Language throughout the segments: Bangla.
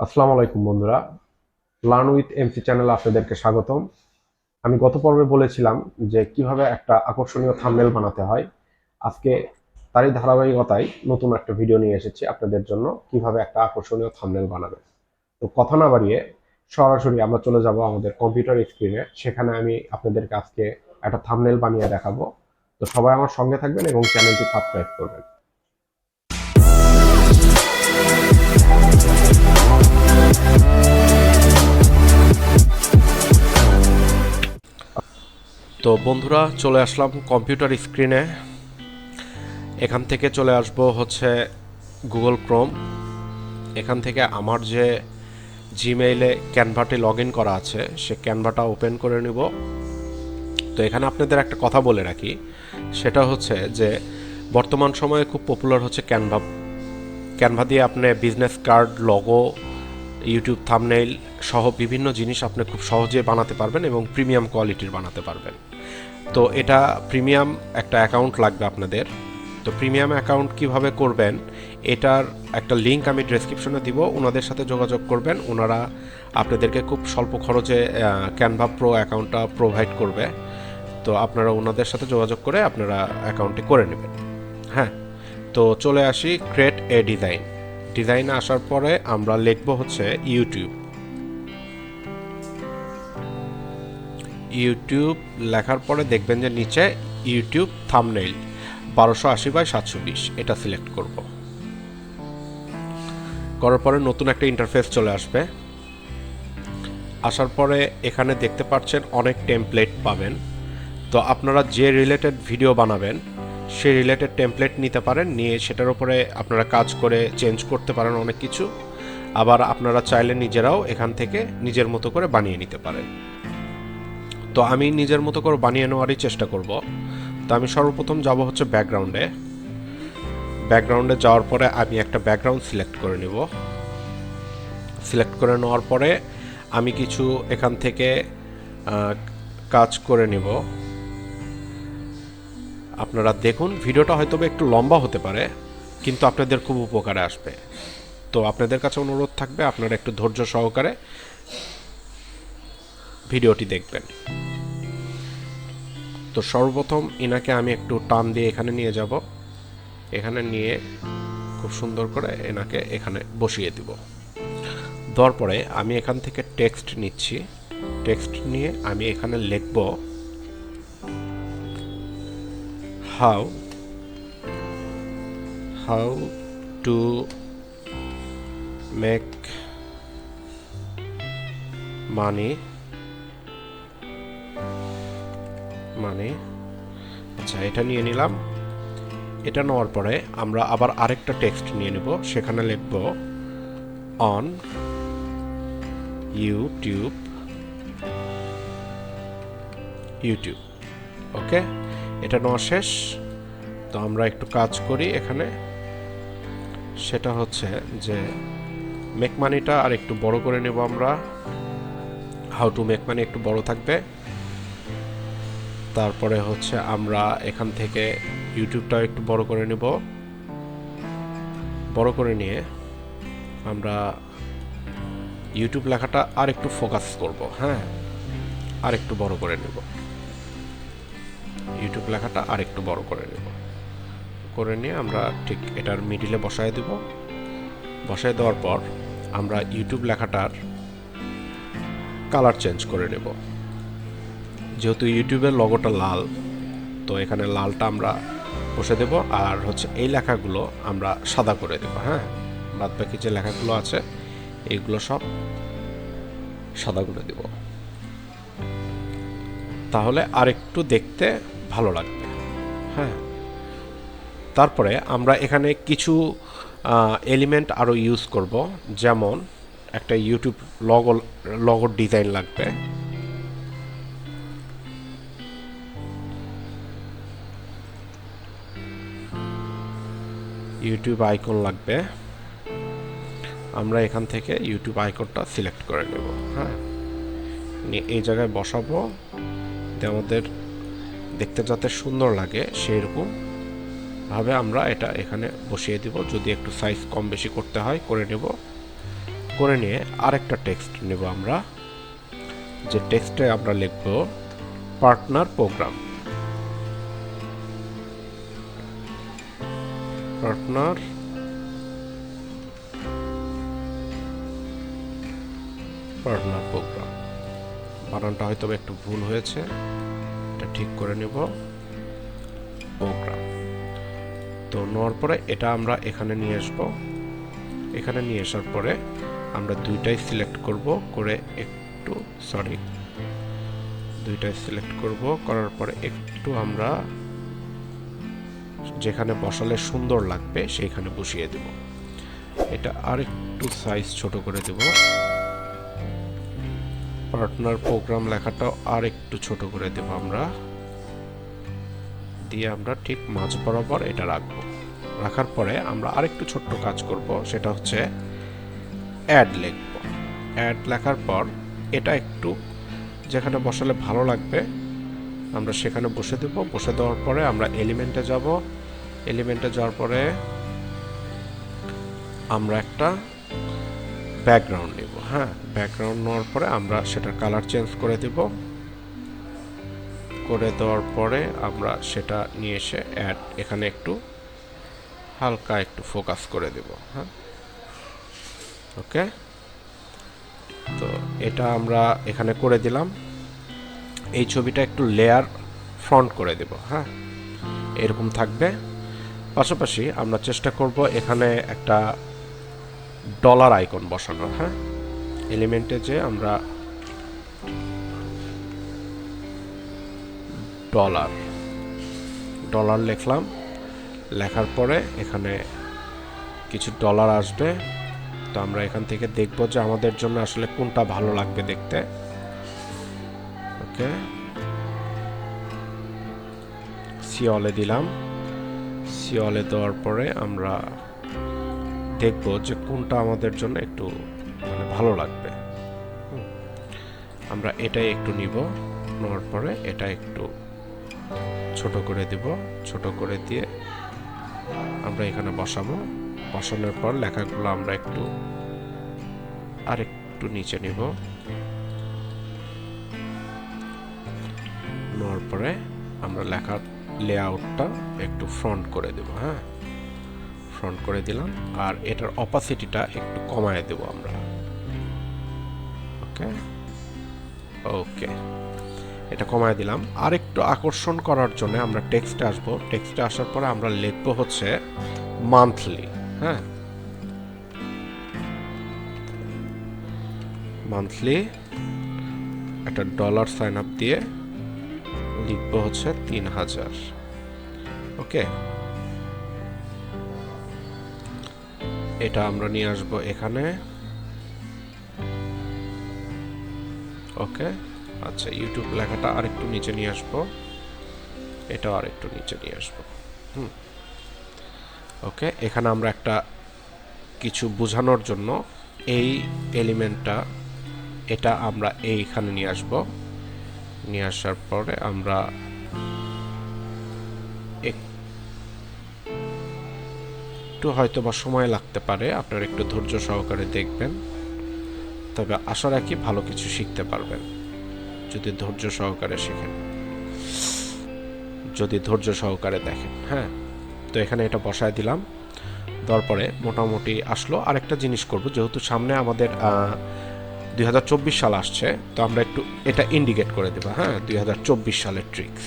আসসালামু আলাইকুম বন্ধুরা, লার্ন উইথ এমসি চ্যানেলে আপনাদেরকে স্বাগতম। আমি গত পর্বে বলেছিলাম যে কিভাবে একটা আকর্ষণীয় থাম্বনেল বানাতে হয়। আজকে তারই ধারাবাহিকতায় নতুন একটা ভিডিও নিয়ে এসেছি আপনাদের জন্য, কিভাবে একটা আকর্ষণীয় থাম্বনেল বানাবেন। তো কথা না বাড়িয়ে সরাসরি আমরা চলে যাব আমাদের কম্পিউটার স্ক্রিনে। সেখানে আমি আপনাদেরকে আজকে একটা থাম্বনেল বানিয়ে দেখাবো। তো সবাই আমার সঙ্গে থাকবেন এবং চ্যানেলটি সাবস্ক্রাইব করবেন। তো বন্ধুরা, চলে আসলাম কম্পিউটার স্ক্রিনে। এখান থেকে চলে আসব হচ্ছে গুগল ক্রোম। এখান থেকে আমার যে জিমেইলে ক্যানভাতে লগ ইন করা আছে সে ক্যানভাটা ওপেন করে নিব। তো এখানে আপনাদের একটা কথা বলে রাখি, সেটা হচ্ছে যে বর্তমান সময়ে খুব পপুলার হচ্ছে ক্যানভা। ক্যানভা দিয়ে আপনি business card, logo, YouTube thumbnail সহ বিভিন্ন জিনিস আপনি খুব সহজে বানাতে পারবেন এবং প্রিমিয়াম কোয়ালিটির বানাতে পারবেন। তো এটা প্রিমিয়াম একটা অ্যাকাউন্ট লাগবে আপনাদের। তো প্রিমিয়াম অ্যাকাউন্ট কিভাবে করবেন এটার একটা লিঙ্ক আমি ডেসক্রিপশনে দিব, ওনাদের সাথে যোগাযোগ করবেন। ওনারা আপনাদেরকে খুব স্বল্প খরচে ক্যানভা প্রো অ্যাকাউন্টটা প্রোভাইড করবে। তো আপনারা ওনাদের সাথে যোগাযোগ করে আপনারা অ্যাকাউন্টটি করে নেবেন। হ্যাঁ, তো চলে আসি ক্রিয়েট এ ডিজাইন। ডিজাইনে আসার পরে আমরা লিখব হচ্ছে ইউটিউব। ইউটিউব লেখার পরে দেখবেন যে নিচে ইউটিউব থাম্বনেইল 1280x720 এটা সিলেক্ট করব। করার পরে নতুন একটা ইন্টারফেস চলে আসবে। আসার পরে এখানে দেখতে পাচ্ছেন অনেক টেমপ্লেট পাবেন। তো আপনারা যে রিলেটেড ভিডিও বানাবেন সেই রিলেটেড টেমপ্লেট নিতে পারেন, নিয়ে সেটার উপরে আপনারা কাজ করে চেঞ্জ করতে পারেন অনেক কিছু। আবার আপনারা চাইলে নিজেরাও এখান থেকে নিজের মতো করে বানিয়ে নিতে পারেন। তো আমি নিজের মতো করে বানিয়ে নেওয়ারই চেষ্টা করব। তো আমি সর্বপ্রথম যাব হচ্ছে ব্যাকগ্রাউন্ডে। ব্যাকগ্রাউন্ডে যাওয়ার পরে আমি একটা ব্যাকগ্রাউন্ড সিলেক্ট করে নেব। সিলেক্ট করে নেওয়ার পরে আমি কিছু এখান থেকে কাজ করে নেব। আপনারা দেখুন, ভিডিওটা হয়তো একটু লম্বা হতে পারে, কিন্তু আপনাদের খুব উপকারে আসবে। তো আপনাদের কাছে অনুরোধ থাকবে আপনারা একটু ধৈর্য সহকারে ভিডিওটি দেখবেন। তো সর্বপ্রথম এনাকে আমি একটু টান দিয়ে এখানে নিয়ে যাব। এখানে নিয়ে খুব সুন্দর করে এনাকে এখানে বসিয়ে দিব। দেওয়ার পরে আমি এখান থেকে টেক্সট নিচ্ছি। টেক্সট নিয়ে আমি এখানে লিখব হাউ টু মেক মানি। আচ্ছা, এটা নিয়ে নিলাম। এটা নেওয়ার পরে আমরা আবার আরেকটা টেক্সট নিয়ে নেব। সেখানে লিখব অন ইউটিউব। ওকে, এটা নেওয়া শেষ। তো আমরা একটু কাজ করি এখানে। সেটা হচ্ছে যে মেক মানিটা আর একটু বড় করে নেব আমরা। হাউ টু মেক মানি একটু বড় থাকবে। তারপরে হচ্ছে আমরা এখান থেকে ইউটিউবটাও একটু বড় করে নেব। বড় করে নিয়ে আমরা ইউটিউব লেখাটা আর একটু ফোকাস করব। হ্যাঁ, আর একটু বড় করে নেব। ইউটিউব লেখাটা আর একটু বড় করে নেব। করে নিয়ে আমরা ঠিক এটার মিডিলে বসায় দেব। বসায় দেওয়ার পর আমরা ইউটিউব লেখাটার কালার চেঞ্জ করে নেব। যেহেতু ইউটিউবের লগোটা লাল, তো এখানে লালটা আমরা বসে দেব। আর হচ্ছে এই লেখাগুলো আমরা সাদা করে দেব। হ্যাঁ, বাদ বাকি যে লেখাগুলো আছে এইগুলো সব সাদা করে দেব, তাহলে আর একটু দেখতে ভালো লাগবে। হ্যাঁ, তারপরে আমরা এখানে কিছু এলিমেন্ট আরও ইউজ করব। যেমন একটা ইউটিউব লগোর ডিজাইন লাগবে। ইউটিউব আইকন লাগবে। আমরা এখান থেকে ইউটিউব আইকনটা সিলেক্ট করে নেব। হ্যাঁ, এই জায়গায় বসাবো, আমাদের দেখতে যাতে সুন্দর লাগে সেই রকম ভাবে আমরা এটা এখানে বসিয়ে দিব। যদি একটু সাইজ কম বেশি করতে হয় করে নেব। করে নিয়ে আরেকটা টেক্সট নেব আমরা, যে টেক্সটে আমরা লিখব পার্টনার প্রোগ্রাম, পার্টনার প্রোগ্রাম। বানানটা হয়তো একটু ভুল হয়েছে, এটা ঠিক করে নেব, প্রোগ্রাম। তো নেওয়ার পরে এটা আমরা এখানে নিয়ে আসব। এখানে নিয়ে আসার পরে আমরা দুইটাই সিলেক্ট করব, করে একটু দুইটাই সিলেক্ট করব, করার পরে একটু আমরা যেখানে বসালে সুন্দর লাগবে সেইখানে বসিয়ে দেব। এটা আর একটু সাইজ ছোট করে দেব, পার্টনার প্রোগ্রাম লেখাটাও আর একটু ছোট করে দেব আমরা, দিয়ে আমরা ঠিক মাঝ বরাবর এটা রাখব। রাখার পরে আমরা আরেকটু ছোট্ট কাজ করব, সেটা হচ্ছে অ্যাড লিখব। অ্যাড লেখার পর এটা একটু যেখানে বসালে ভালো লাগবে আমরা সেখানে বসে দেব। বসে দেওয়ার পরে আমরা এলিমেন্টে যাব। এলিমেন্টে যাওয়ার পরে আমরা একটা ব্যাকগ্রাউন্ড নেব। হ্যাঁ, ব্যাকগ্রাউন্ড নেওয়ার পরে আমরা সেটার কালার চেঞ্জ করে দেব। করে দেওয়ার পরে আমরা সেটা নিয়ে এসে অ্যাড এখানে একটু হালকা একটু ফোকাস করে দেব। হ্যাঁ, ওকে। তো এটা আমরা এখানে করে দিলাম। এই ছবিটা একটু লেয়ার ফ্রন্ট করে দেব। হ্যাঁ, এরকম থাকবে। পাশাপাশি আমরা চেষ্টা করব এখানে একটা ডলার আইকন বসানোর। হ্যাঁ, এলিমেন্টে যে আমরা ডলার লিখলাম। লেখার পরে এখানে কিছু ডলার আসবে। তো আমরা এখান থেকে দেখব যে আমাদের জন্য আসলে কোনটা ভালো লাগবে দেখতে। ওকে, সিওলে দিলাম। সিওলে দেওয়ার পরে আমরা দেখব যে কোনটা আমাদের জন্য একটু ভালো লাগবে। আমরা এটাই একটু নিব, নেওয়ার পরে এটা একটু ছোট করে দিব। ছোট করে দিয়ে আমরা এখানে বসাবো। বসানোর পর লেখাগুলো আমরা একটু আরেকটু নিচে নিব। নেওয়ার পরে আমরা লেখার লেআউটটা একটু ফ্রন্ট করে দেব। হ্যাঁ, ফ্রন্ট করে দিলাম। আর এটার অপাসিটিটা একটু কমায় দেব আমরা। ওকে ওকে, এটা কমায় দিলাম। আর একটু আকর্ষণ করার জন্য আমরা টেক্সটে আসব। টেক্সটে আসার পরে আমরা লিখব হচ্ছে মান্থলি। হ্যাঁ, মান্থলি একটা ডলার সাইন আপ দিয়ে লিখব হচ্ছে 3000। ওকে, এটা আমরা নিয়ে আসব এখানে। ওকে, আচ্ছা, ইউটিউব লেখাটা আরেকটু নিচে নিয়ে আসবো। এটাও আরেকটু নিচে নিয়ে আসবো। ওকে, এখানে আমরা একটা কিছু বোঝানোর জন্য এই এলিমেন্টটা এটা আমরা এইখানে নিয়ে আসব। নিয়ে আসার পরে আমরা একটু হয়তো বা সময় লাগতে পারে, আপনারা একটু ধৈর্য সহকারে দেখবেন। তবে আশা রাখি ভালো কিছু শিখতে পারবেন যদি ধৈর্য সহকারে শেখেন, যদি ধৈর্য সহকারে দেখেন। হ্যাঁ, তো এখানে এটা বসায় দিলাম। দেওয়ার পরে মোটামুটি আসলো। আরেকটা জিনিস করব, যেহেতু সামনে আমাদের 2024 সাল আসছে, তো আমরা একটু এটা ইন্ডিকেট করে দেব। হ্যাঁ, 2024 সালের ট্রিক্স।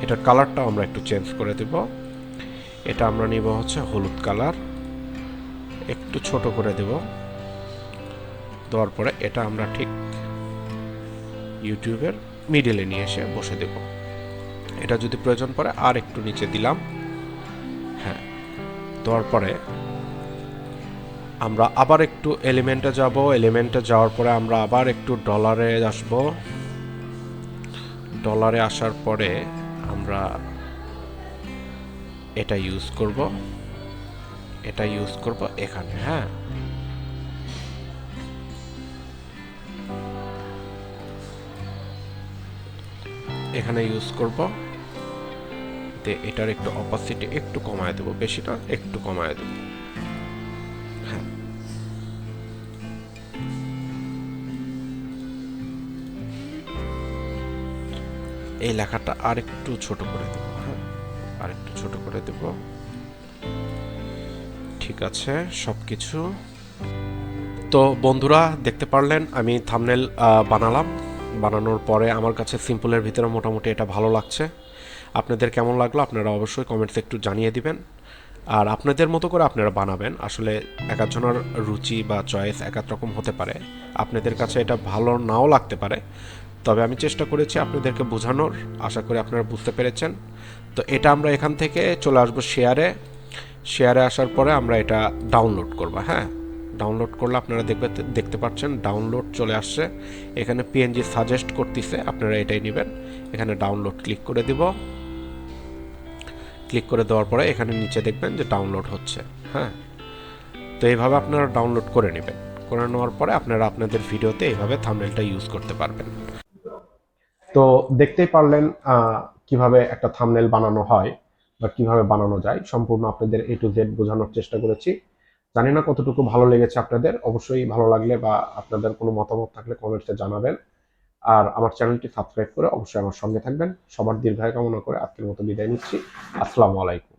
এটার কালারটাও আমরা একটু চেঞ্জ করে দেব। এটা আমরা নিব হচ্ছে হলুদ কালার, একটু ছোট করে দেব। দেওয়ার পরে এটা আমরা ঠিক ইউটিউবের মিডলে নিয়ে এসে বসে দেব। এটা যদি প্রয়োজন পড়ে আর একটু নিচে দিলাম। হ্যাঁ, দেওয়ার পরে আমরা আবার একটু এলিমেন্টে যাব। এলিমেন্টে যাওয়ার পরে আমরা আবার একটু ডলারে আসব। ডলারে আসার পরে আমরা এটা ইউজ করব। এটা ইউজ করব এখানে। হ্যাঁ, এখানে ইউজ করব। এটার একটু অপাসিটি একটু কমায় দেব, বেশিটা একটু কমায় দেব। হ্যাঁ, এই লেখাটা আরেকটু ছোট করে দেব, হ্যাঁ, আরেকটু ছোট করে দেব। ঠিক আছে, সব কিছু। তো বন্ধুরা দেখতে পারলেন আমি থাম্বনেল বানালাম। বানানোর পরে আমার কাছে সিম্পলের ভিতরে মোটামুটি এটা ভালো লাগছে। আপনাদের কেমন লাগলো আপনারা অবশ্যই কমেন্টসে একটু জানিয়ে দিবেন। আর আপনাদের মতো করে আপনারা বানাবেন। আসলে এক একজনের রুচি বা চয়েস এক এক রকম হতে পারে, আপনাদের কাছে এটা ভালো নাও লাগতে পারে। তবে আমি চেষ্টা করেছি আপনাদেরকে বোঝানোর, আশা করি আপনারা বুঝতে পেরেছেন। তো এটা আমরা এখান থেকে চলে আসবো শেয়ারে। শেয়ারে আসার পরে আমরা এটা ডাউনলোড করব। হ্যাঁ, ডাউনলোড করলে আপনারা দেখতে পাচ্ছেন ডাউনলোড চলে আসছে। এখানে পিএনজি সাজেস্ট করতেছে, আপনারা এটাই নেবেন। এখানে ডাউনলোড ক্লিক করে দিব। ক্লিক করে দেওয়ার পরে এখানে নিচে দেখবেন যে ডাউনলোড হচ্ছে। হ্যাঁ, তো এইভাবে আপনারা ডাউনলোড করে নেবেন। করে নেওয়ার পরে আপনারা আপনাদের ভিডিওতে এইভাবে থাম্বনেলটা ইউজ করতে পারবেন। তো দেখতেই পারলেন কিভাবে একটা থাম্বনেল বানানো হয় বা কিভাবে বানানো যায়, সম্পূর্ণ আপনাদের A to Z বোঝানোর চেষ্টা করেছি। জানি না কতটুকু ভালো লেগেছে আপনাদের। অবশ্যই ভালো লাগলে বা আপনাদের কোনো মতামত থাকলে কমেন্টসে জানাবেন। আর আমার চ্যানেলটি সাবস্ক্রাইব করে অবশ্যই আমার সঙ্গে থাকবেন। সবার দীর্ঘায়ু কামনা করে আজকের মতো বিদায় নিচ্ছি। আসসালামু আলাইকুম।